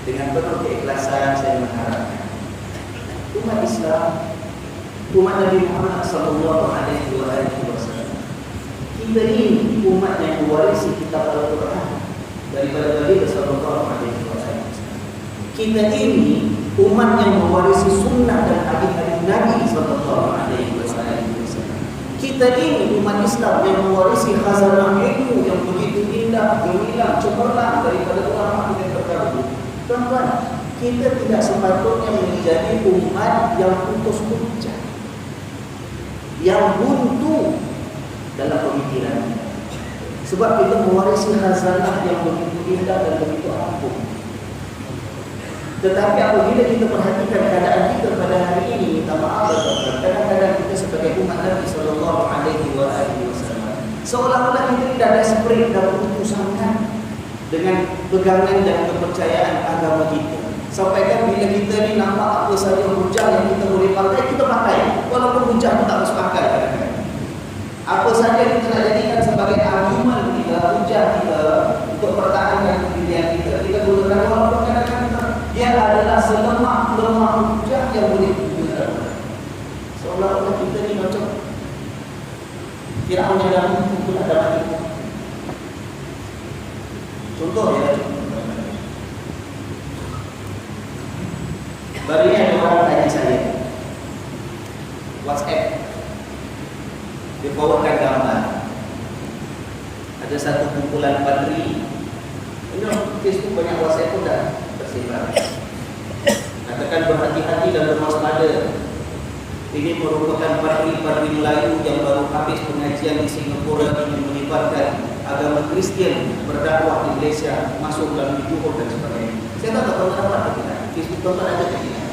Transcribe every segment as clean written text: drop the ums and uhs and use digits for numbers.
dengan penuh keikhlasan saya mengharapkan umat Islam, umat Nabi Muhammad SAW, kita ini umat yang mewarisi kitab Al-Quran daripada Nabi SAW. Kita ini umat yang mewarisi sunnah dan hadis-hadis Nabi SAW. Kita ini umat Islam yang mewarisi khazanah ilmu yang begitu indah, gemilang, cemerlang daripada ulama kita terdahulu. Tuan-tuan, kita tidak sepatutnya menjadi umat yang putus hujah, yang buntu dalam pemikiran. Sebab kita mewarisi khazanah yang begitu indah dan begitu agung. Tetapi apabila kita perhatikan keadaan kita pada hari ini, minta maaf kadang-kadang kita sebagai umat Nabi SAW seolah-olah kita tidak ada sprint dan keputusan dengan pegangan dan kepercayaan agama kita. Sampaikan bila kita ni nampak apa saja hujah yang kita boleh pakai, kita pakai. Walaupun hujah itu tak masuk akal kadang-kadang. Apa saja kita nak jadikan sebagai argumen kita, hujah kita untuk pertahankan pendirian kita, kita gunakan walaupun kadang-kadang dia adalah selemah-lemah hujah yang boleh digunakan. Seolah-olah kita ni macam Firaun yang dah mungkin ada mati. Contoh ya, baru ini ada orang tanya saya WhatsApp, dia forwardkan gambar, ada satu kumpulan padri. Ini Facebook banyak, WhatsApp pun dah tersebar. Katakan berhati-hati dan berwaspada. Ini merupakan padri-padri Melayu yang baru habis pengajian di Singapura ingin melibatkan agama Kristian berdakwah di Malaysia, masuk dalam Johor dan sebagainya. Saya tak tahu apa tidak. Facebook tuan-tuan ada ke tidak?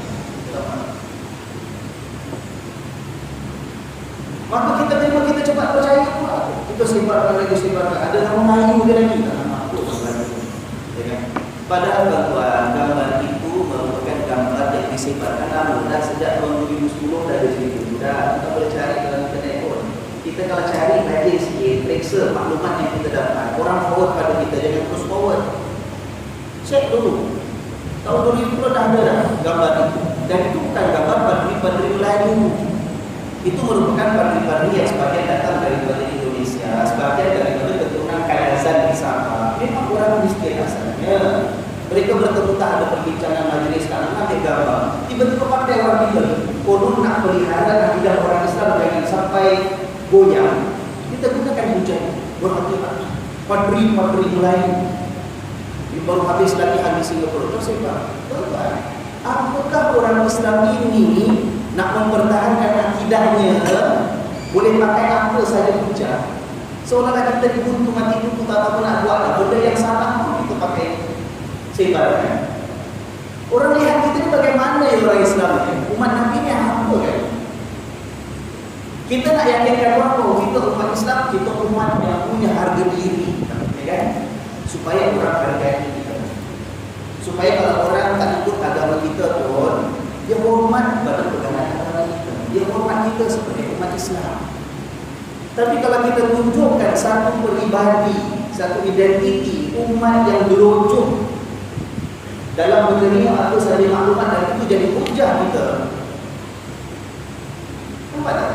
Maka kita terima, kita cepat percaya pula. Kita sebarkan lagi, sebarkan. Ada nama Melayu dia lagi, tak nama aku. Padahal tuan-tuan, gambar itu merupakan gambar yang disebarkan lama. Dah sejak tahun 2010 dah ada situ. Dah, kita boleh cari dalam internet pun. Kita kalau cari rajin sikit, periksa maklumat yang kita dapat. Orang forward pada kita, jangan terus forward. Cek dulu. Tahun 2010 dah ada dah gambar itu. Dan itu bukan gambar padri-padri Melayu. Itu merupakan padri-padri yang sebagian datang daripada Indonesia, sebagian daripada keturunan Kadazan di Sabah. Memang orang miskin asalnya. Mereka bertemu, tak ada perbincangan majlis, tak ambil gambar. Tiba-tiba pakai orang kita, konon nak pelihara akidah orang Islam jangan sampai goyang. Kita gunakan hujan, berhati-hati. Padri-padri Melayu. Ini baru habis latihan di Singapura. Terus saya tuan-tuan, apakah orang Islam ini nak mempertahankan akidahnya boleh pakai apa saja hujah? Seolah-olah kita dibuntu mati buntu, tak apa nak buat lah. Benda yang salah pun kita pakai sebarkan. Orang lihat kita ni bagaimana ya orang Islam ni? Umat Nabi ni apa kan? Kita nak yakinkan orang bahawa kita umat Islam, kita umat yang punya harga diri, ya kan? Supaya orang hargai kita. Supaya kalau orang tak ikut agama kita pun, dia hormat pada pegangan agama kita. Dia hormat kita sebagai umat Islam. Tapi kalau kita tunjukkan satu peribadi, satu identiti umat yang berujung dalam menerima apa sahaja maklumat dan itu jadi hujah kita, nampak tak?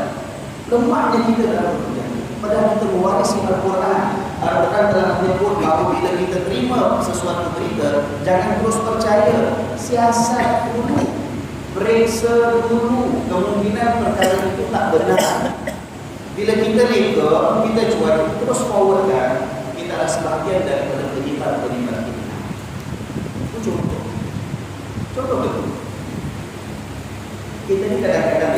Lemahnya kita dalam hujah. Padahal kita mewarisi Al-Quran. Al-Quran telah menyebut bahawa bila kita terima sesuatu berita, jangan terus percaya, siasat dulu, periksa dulu, kemungkinan perkara itu tak benar. Bila kita reka, kita jual, terus forwardkan, kita adalah sebahagian daripada penyimpanan kita. Itu contoh. Contoh betul. Kita ni kadang-kadang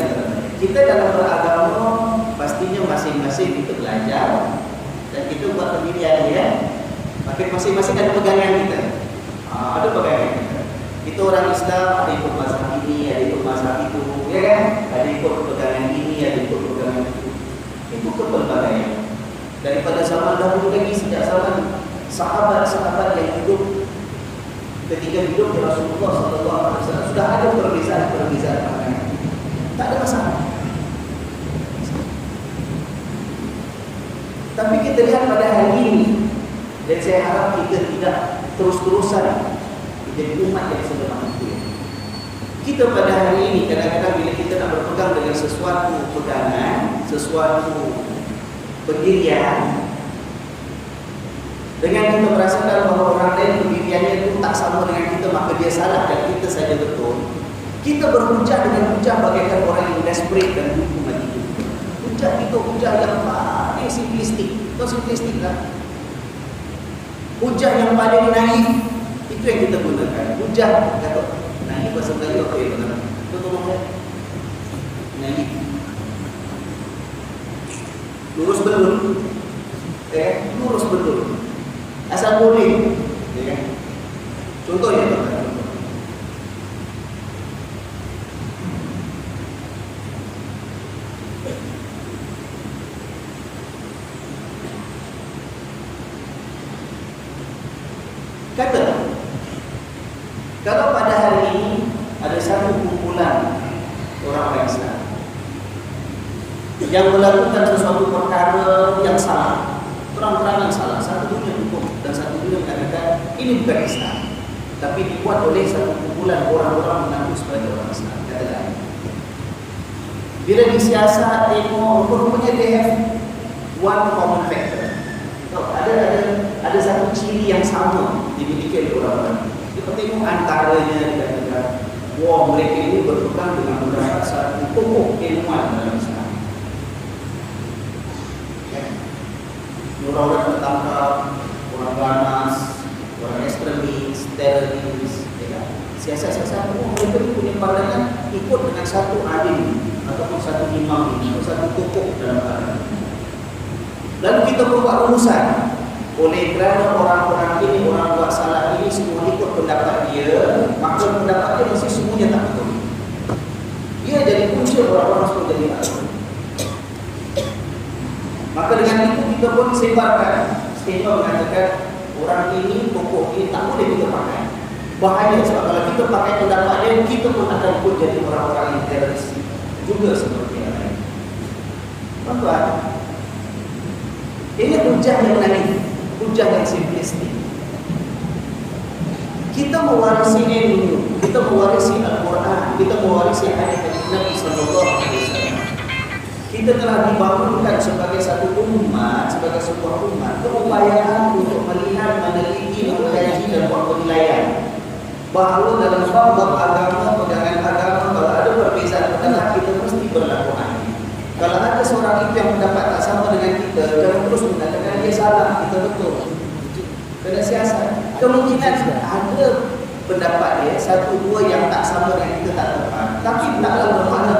kita dalam beragama pastinya masing-masing kita belajar dan kita buat pendirian ya. Maka masing-masing ada pegangan kita. Ada pegangan kita. Kita orang Islam ada ikut mazhab ini, ada ikut mazhab itu, ya kan? Ada ikut pegangan ini, ada ikut pegangan itu. Itu kepelbagaian. Daripada zaman dahulu lagi, sejak zaman sahabat-sahabat yang hidup ketika hidup di Rasulullah SAW sudah ada perbezaan-perbezaan pandangan. Tak ada masalah. Tapi kita lihat pada hari ini, dan saya harap kita tidak terus-terusan menjadi umat yang selemah itu. Kita pada hari ini kadang-kadang bila kita nak berpegang dengan sesuatu pegangan, sesuatu pendirian, dengan kita merasakan bahawa orang lain pendiriannya itu tak sama dengan kita, maka dia salah dan kita saja betul. Kita berhujah dengan hujah bagaikan orang yang desperate dan buntu mati itu. Hujah itu hujah yang paling simplistik. Itu simplistik lah. Hujah yang paling naif, itu yang kita gunakan. Hujah, kata naif bahasa Melayu apa ya? Itu tolong saya. Naif. Lurus betul. Lurus betul. Asal boleh. Ya kan? Contohnya apa? Kata, kalau pada hari ini ada satu kumpulan orang Islam yang melakukan sesuatu perkara yang salah, terang-terangan salah, satu dunia hukum dan satu dunia mengatakan ini bukan Islam, tapi dibuat oleh satu kumpulan orang-orang mengaku sebagai orang Islam. Katakan, bila disiasat tengok, rupanya they have one common factor. Ada satu ciri yang sama dimiliki oleh orang-orang. Kita tengok antaranya dikatakan, wah mereka ini berpegang dengan beberapa satu pokok ilmuwan dalam Islam. Orang-orang tertangkap, orang ganas, orang ekstremis, teroris, siasat-siasat, mereka ini punya pandangan ikut dengan satu alim ataupun satu imam atau satu pokok dalam agama. Lalu kita buat rumusan. Oleh kerana orang-orang ini, orang buat salah ini semua ikut pendapat dia, maka pendapat dia mesti semuanya tak betul. Dia jadi punca orang-orang semua jadi maklum. Maka dengan itu kita pun sebarkan statement mengatakan orang ini, pokok ini tak boleh kita pakai. Bahaya sebab kalau kita pakai pendapat dia, kita pun akan pun jadi orang-orang yang teroris juga seperti yang lain. Tuan-tuan, ini hujah yang naif, hujah yang simplistik. Kita mewarisi ilmu, kita mewarisi Al-Quran, kita mewarisi hadis Nabi sallallahu alaihi wasallam. Kita telah dibangunkan sebagai satu umat, sebagai sebuah umat, keupayaan untuk melihat, meneliti, mengkaji dan buat penilaian. Bahawa dalam bab agama, pegangan agama, kalau ada perbezaan pendapat, kita mesti berlaku adil. Kalau ada seorang itu yang pendapat tak sama dengan kita, jangan terus mengatakan dia salah, kita betul. Kena siasat. Kemungkinan ada pendapat dia, satu dua yang tak sama dengan kita tak tepat. Tapi taklah bermakna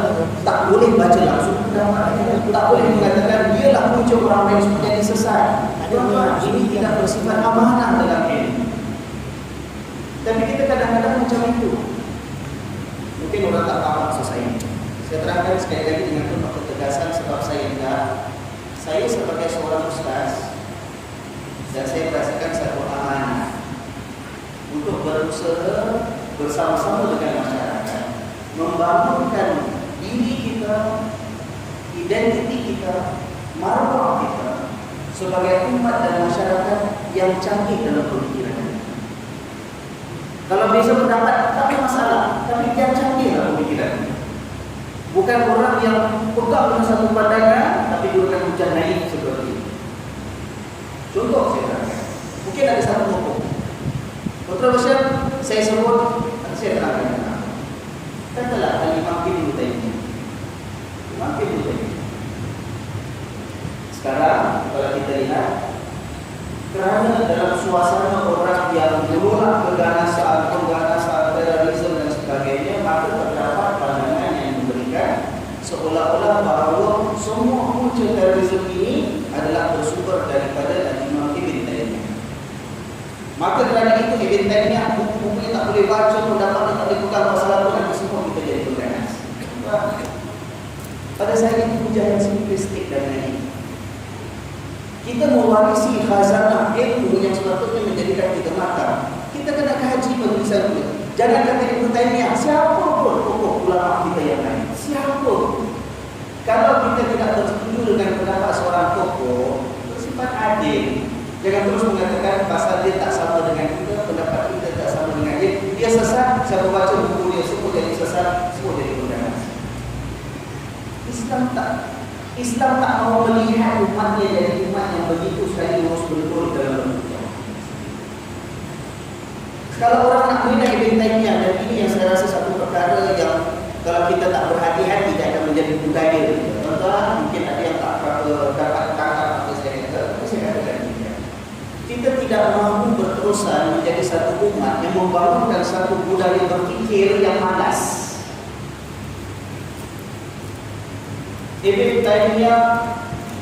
tak boleh baca langsung pendapat dia. Tak boleh mengatakan dialah punca orang lain supaya jadi sesat. Ini tidak bersifat amanah dalam ilmu. Tapi kita kadang-kadang macam itu. Mungkin orang tak faham maksud saya. Saya terangkan sekali lagi dengan penuh ketegasan sebab saya ingat saya sebagai seorang ustaz dan saya merasakan satu amanah untuk berusaha bersama-sama dengan masyarakat membangunkan diri kita, identiti kita, marwah kita sebagai umat dan masyarakat yang canggih dalam pemikiran. Kalau bisa pendapat tak ada masalah, tapi yang canggih dalam pemikiran. Bukan orang yang pegang dengan satu pandangan tapi gunakan hujah naif seperti ini. Contoh saya terangkan. Mungkin ada satu tokoh kontroversial saya sebut, saya terangkan. Katalah Al-Imam Ibn Taimiyah. Imam Ibn Taimiyah. Sekarang kalau kita lihat, kerana dalam suasana orang yang menolak keganasan, terorisme dan sebagainya, maka terdapat pandangan yang memberikan seolah-olah bahawa semua punca terorisme ini adalah bersumber daripada Imam Ibn Taimiyah. Maka kerana itu Ibn Taimiyah buku-bukunya tak boleh baca, pendapatnya tak boleh pegang, masalah pun nanti semua kita jadi pengganas. Pada saya itu hujah yang simplistik dan naif. Kita mewarisi khazanah ilmu yang sepatutnya menjadikan kita matang. Kita kena kaji penulisan itu. Jangan kata Ibn Taimiyah, siapa pun tokoh ulama kita yang lain. Siapa? Kalau kita tidak bersetuju dengan pendapat seorang tokoh, bersifat adil. Jangan terus mengatakan pasal dia tak sama dengan kita, pendapat kita tak sama dengan dia, sesat, siapa baca buku dia semua jadi sesat, semua jadi pengganas. Islam tak mau melihat umatnya jadi umat yang begitu sekali lurus betul dalam bentuknya. Kalau orang nak menilai Ibn Taymiyah, dan ini yang saya rasa satu perkara yang kalau kita tak berhati-hati tidak akan menjadi budaya. Contoh, mungkin ada yang tak dapat tangkap apa saya katakan ini. Kita tidak mahu berterusan menjadi satu umat yang membangunkan satu budaya berfikir yang malas. Ibn Taymiyah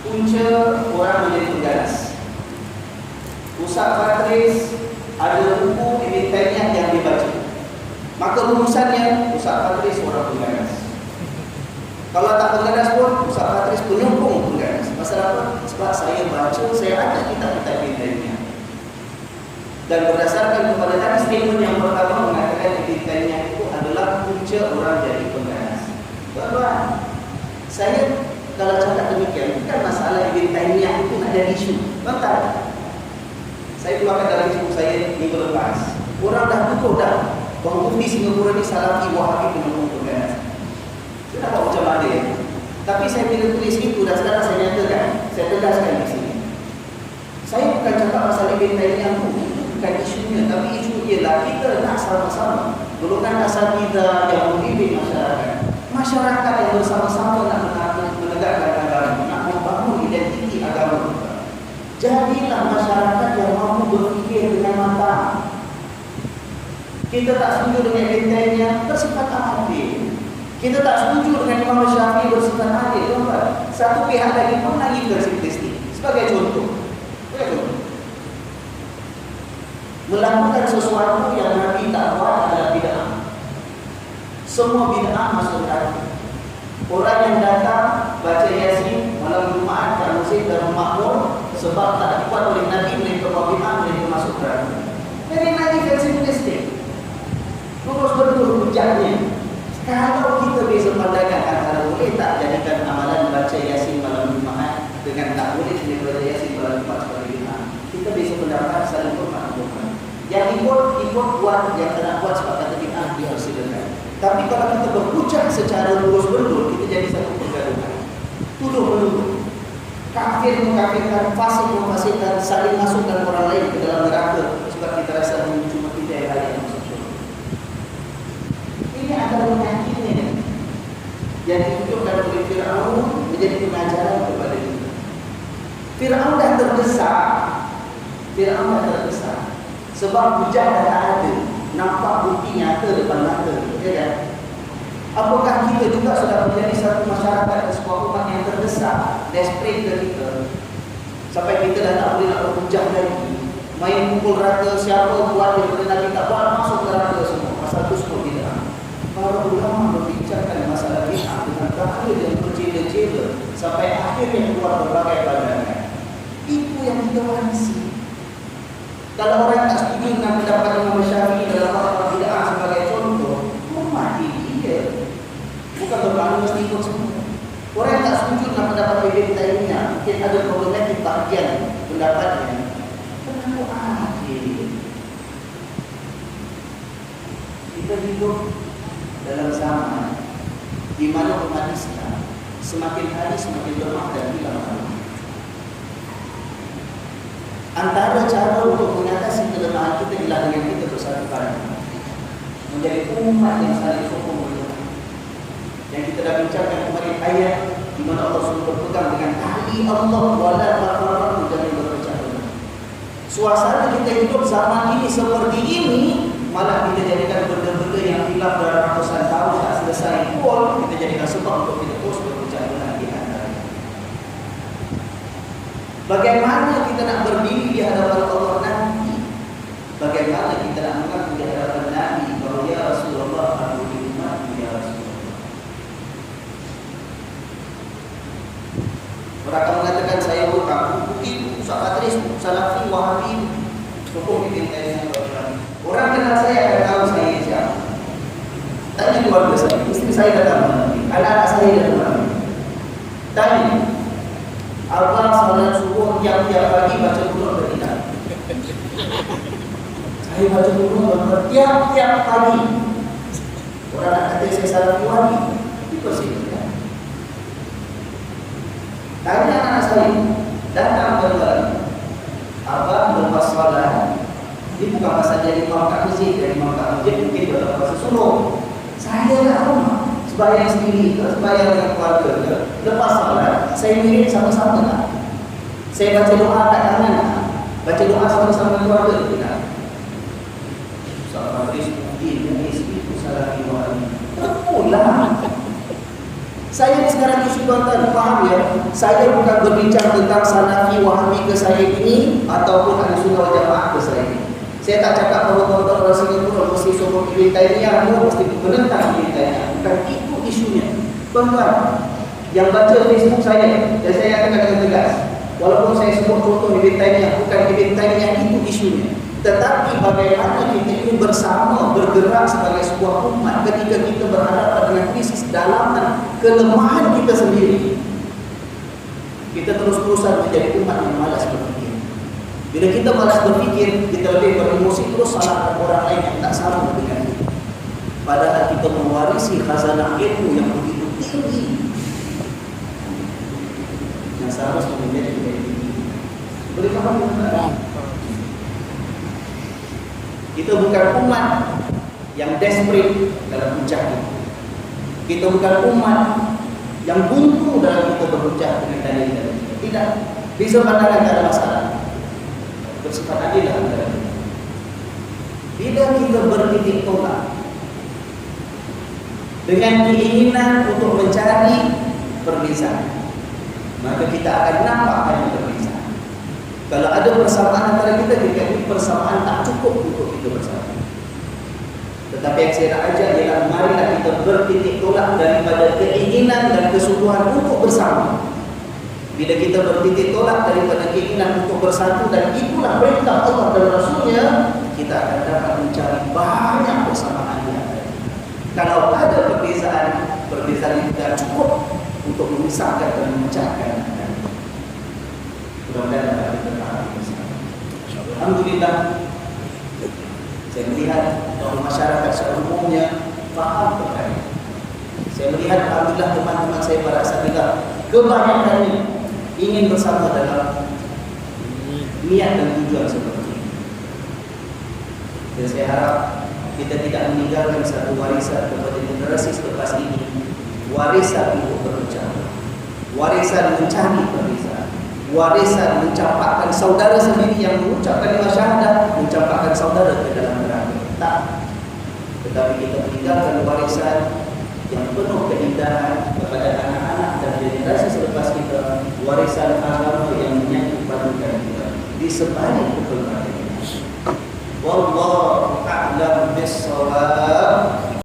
punca orang menjadi pengganas. Ustaz Patris ada buku Ibn Taymiyah yang dibaca, maka rumusannya Ustaz Patris orang pengganas. Kalau tak pengganas pun Ustaz Patris penyokong pengganas. Pasal apa? Sebab saya baca, saya ada kitab-kitab Ibn Taymiyah. Dan berdasarkan kepada tadi statement yang pertama mengatakan Ibn Taymiyah itu adalah punca orang jadi pengganas. Tuan-tuan, saya kalau cakap demikian, bukan masalah Ibn Taymiyah itu ada isu. Tuan-tuan, saya keluarkan dalam Facebook saya minggu lepas. Orang dah tutup dah bahawa mufti Singapura ni Salafi Wahabi penyokong pengganas. Saya tak tahu macam mana ya. Tapi saya bila tulis itu dan sekarang saya nyatakan, saya tegaskan di sini. Saya bukan cakap masalah Ibn Taymiyah itu bukan isunya, tapi isu ialah kita nak sama-sama golongan asatidzah yang membimbing masyarakat yang bersama-sama nak menegakkan agama, nak membangun identiti agama. Jadilah masyarakat yang mampu berfikir dengan matang. Kita tak setuju dengan Ibn Taymiyah bersifat adil. Kita tak setuju dengan Imam Syafi'i bersifat adil. Satu pihak lagi pun lagi bersifat sebagai contoh. Melakukan sesuatu yang Nabi tak buat adalah bid'ah. Semua bid'ah masuk neraka. Orang yang datang baca Yasin malam Jumaat kat masjid dan makmum sebab tak dibuat oleh Nabi mereka buat bid'ah, mereka masuk neraka. Jadi Nabi versi plastik. Terus betul hujahnya. Kalau kita bisa pandangan antara boleh tak jadikan amalan baca Yasin malam Jumaat dengan tak boleh baca Yasin malam Jumaat sebagai bid'ah, kita bisa pendapat saling bermakna. Yang ikut buat, yang tak buat sebab kata bid'ah, dia harus silakan. Tapi kalau kita berhujah secara lurus betul, kita jadi satu pergaduhan. Tuduh menuduh, kafir mengkafirkan, fasik memfasikkan, saling masukkan orang lain ke dalam neraka sebab kita rasa cuma kita yang lain yang masuk syurga. Ini adalah penyakitnya yang ditunjukkan oleh Fir'aun menjadi pengajaran kepada kita. Fir'aun dah terdesak. Sebab hujah dah tak ada, nampak bukti nyata depan mata, ya kan? Apakah kita juga sudah menjadi satu masyarakat dan sebuah umat yang terdesak, desperate ke kita, sampai kita dah tak boleh nak berhujah lagi, main pukul rata siapa buat daripada Nabi tak buat, masuk neraka semua. Pasal itu semua bid'ah. Para ulama berbincangkan masalah bid'ah dengan tahrir yang berjela-jela sampai akhirnya keluar berbagai pandangan. Itu yang kita warisi. Kalau orang tak setuju dengan pendapat Imam Syafi'i dalam masalah bid'ah sebagai contoh, hormati dia. Bukan bermakna mesti ikut semua. Orang yang tak setuju dengan pendapat Ibn Taymiyah, mungkin ada problematik bahagian pendapatnya. Terlalu adil. Kita hidup dalam zaman di mana umat Islam semakin hari semakin lemah dan hilang arah. Antara cara untuk mengatasi kelemahan kita ialah dengan kita bersatu padu, menjadi umat yang saling sokong menyokong. Yang kita dah bincangkan kemarin ayat di mana Allah suruh berpegang dengan tali Allah wala tafarraqu, jangan berpecah belah. Suasana kita hidup zaman ini seperti ini, malah kita jadikan benda-benda yang hilaf dalam ratusan tahun tak selesai pun kita jadikan sebab untuk kita terus berpecah belah di antara. Bagaimana kita nak berdiri di hadapan Allah nanti? Bagaimana kita nak mengaku di hadapan Nabi bahawa ya Rasulullah, aku di umat ya Rasulullah. Orang akan mengatakan saya bukan begitu, Ustaz Patris, Salafi, Wahabi, hukum Ibn Taymiyah. Orang kenal saya akan tahu saya siapa. Tanya keluarga saya, isteri saya datang, anak-anak saya datang. Tanya, Abang salat subuh tiap-tiap pagi baca Quran atau tidak? Saya baca Quran tiap-tiap Wahabi. Orang nak kata saya Salafi Wahabi, itu sih. Tanya anak saya, datang kembali. Abang lepas salat, ini bukan pasal jadi imam kat masjid, jadi imam kat masjid mungkin dalam pasal suruh. Saya nak rumah, sembahyang sendiri, sembahyang dengan keluarga ke. Lepas salat, saya mirip sama-sama tak? Saya baca doa kat tangan tak? Baca doa sama-sama keluarga tidak? Salat Islam itu Salafi Wahabi. Betulah. Saya ni sekarang isu tuan-tuan, faham ya? Saya bukan berbincang tentang Salafi Wahabi ke saya ini ataupun Ahlussunnah wal Jamaah ke saya ini. Saya tak cakap bahawa tuan-tuan orang Singapura mesti sokong Ibn Taymiyah, mesti menentang Ibn Taymiyah. Bukan itu isunya. Tuan-tuan, yang baca Facebook saya, dan saya akan katakan tegas, walaupun saya sebut contoh Ibn Taymiyah, bukan Ibn Taymiyah itu isunya. Tetapi bagaimana kita ini bersama bergerak sebagai sebuah umat ketika kita berhadapan dengan krisis dalam dan kelemahan kita sendiri. Kita terus-terusan menjadi umat yang malas berfikir. Bila kita malas berfikir, kita lebih beremosi terus salahkan orang lain yang tak sama dengan kita. Padahal kita mewarisi khazanah ilmu yang begitu tinggi, yang seharusnya menjadi lebih tinggi. Boleh faham tak? Kita bukan umat yang desperate dalam hujah. Kita bukan umat yang buntu dalam kita berhujah dengan dalil-dalil. Tidak. Bisa pandangan tak ada masalah. Bersifat adil lah. Bila kita bertitik tolak dengan keinginan untuk mencari perbezaan, maka kita akan nampak ada perbezaan. Kalau ada persamaan antara kita, ini persamaan tak cukup untuk kita bersama. Tetapi yang saya nak ajar ialah marilah kita bertitik tolak daripada keinginan dan kesungguhan untuk bersama. Bila kita bertitik tolak daripada keinginan untuk bersatu, dan itulah perintah Allah dan Rasulnya, kita akan dapat mencari banyak persamaan yang ada. Kalau ada perbezaan, perbezaan itu tidak cukup untuk memisahkan dan memecahkan. Mudah-mudahan kita faham bersama. Alhamdulillah, saya melihat bahawa masyarakat secara umumnya faham perkara ini. Saya melihat alhamdulillah teman-teman saya para asatidz kebanyakannya ingin bersama dalam niat dan tujuan seperti ini. Dan saya harap kita tidak meninggalkan satu warisan kepada generasi selepas ini, warisan untuk berbicara, warisan mencari perbezaan, warisan mencampakkan saudara sendiri yang mengucapkan kalimah syahadat, mencampakkan saudara ke dalam neraka. Tak. Tetapi kita meninggalkan warisan yang penuh keindahan kepada anak-anak dan generasi selepas kita, warisan agama yang menyangkut padukan kita di sebalik kegemaran kita.